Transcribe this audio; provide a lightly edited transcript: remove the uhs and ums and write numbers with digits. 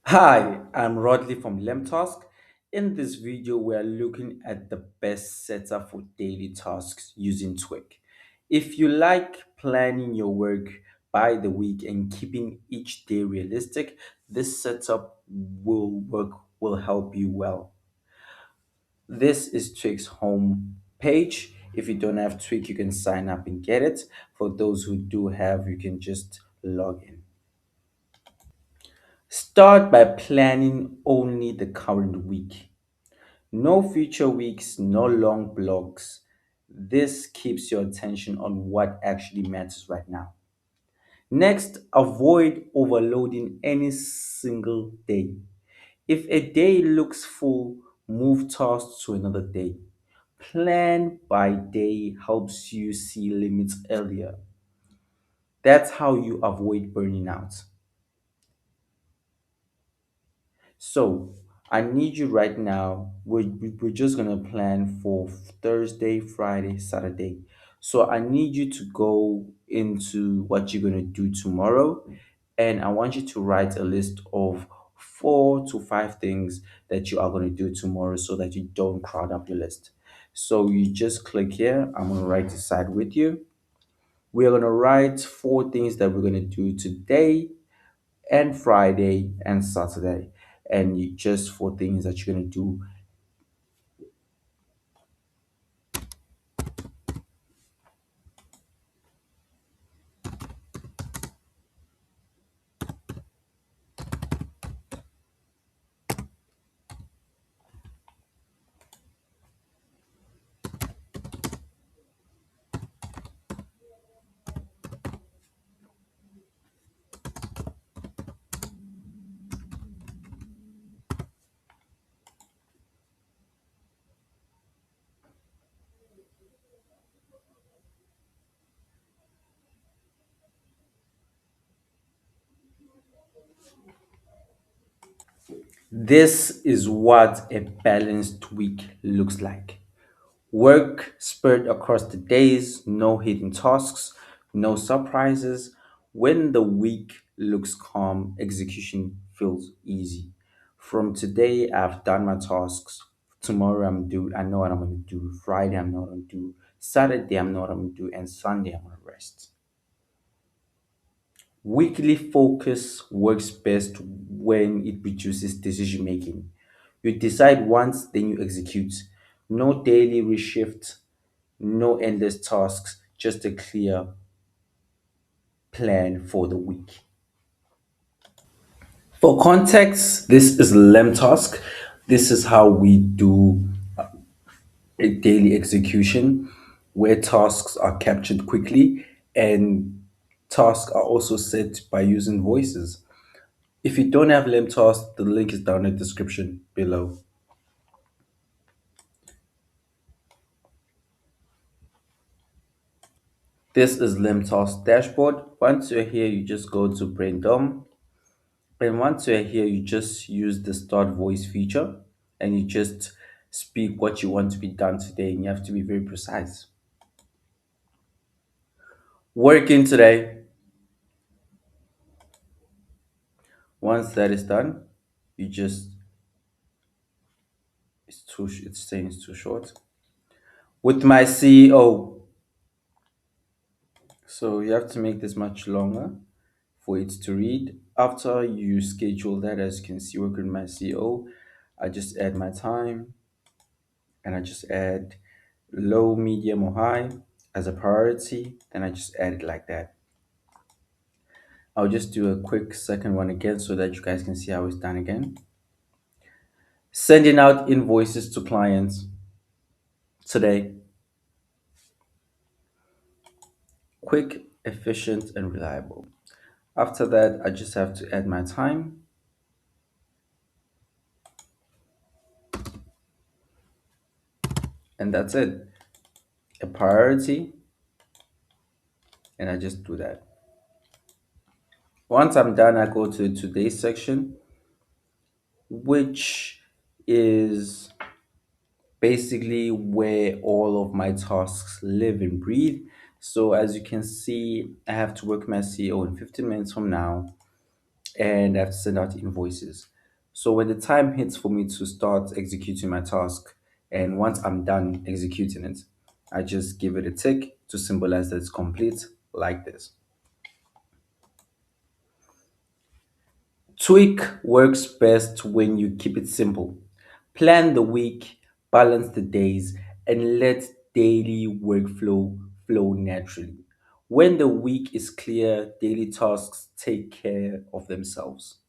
Hi, I'm Rodley from LemTask. In this video, we are looking at the best setup for daily tasks using Tweek. If you like planning your work by the week and keeping each day realistic, this setup will help you well. This is Tweak's home page. If you don't have Tweak, you can sign up and get it. For those who do have, you can just log in. Start by planning only the current week. No future weeks, no long blocks. This keeps your attention on what actually matters right now. Next, avoid overloading any single day. If a day looks full, move tasks to another day. Plan by day helps you see limits earlier. That's how you avoid burning out. So I need you right now. We're just gonna plan for Thursday, Friday, Saturday. So I need you to go into what you're gonna do tomorrow, and I want you to write a list of 4 to 5 things that you are gonna do tomorrow, so that you don't crowd up your list. So you just click here. I'm gonna write the side with you. We're gonna write 4 things that we're gonna do today and Friday and Saturday, and you just 4 things that you're gonna do. This is what a balanced week looks like. Work spread across the days, no hidden tasks, no surprises. When the week looks calm, execution feels easy. From today, I've done my tasks. Tomorrow, I know what I'm gonna do. Friday, I'm not gonna do. Saturday, I'm not gonna do, and Sunday, I'm gonna rest. Weekly focus works best when it reduces decision making. You decide once, then you execute. No daily reshift, no endless tasks, just a clear plan for the week. For context, this is LemTask. This is how we do a daily execution where tasks are captured quickly and tasks are also set by using voices. If you don't have LemTask, the link is down in the description below. This is LemTask dashboard. Once you're here, you just go to Braindom. And once you're here, you just use the start voice feature and you just speak what you want to be done today. And you have to be very precise. Working today. Once that is done, you just, it's saying it's too short. With my CEO. So you have to make this much longer for it to read. After you schedule that, as you can see, working with my CEO, I just add my time and I just add low, medium, or high as a priority. Then I just add it like that. I'll just do a quick second one again so that you guys can see how it's done again. Sending out invoices to clients today. Quick, efficient, and reliable. After that, I just have to add my time. And that's it. A priority. And I just do that. Once I'm done, I go to today's section, which is basically where all of my tasks live and breathe. So as you can see, I have to work my CEO in 15 minutes from now, and I have to send out invoices. So when the time hits for me to start executing my task, and once I'm done executing it, I just give it a tick to symbolize that it's complete, like this. Tweak works best when you keep it simple. Plan the week, balance the days, and let daily workflow flow naturally. When the week is clear, daily tasks take care of themselves.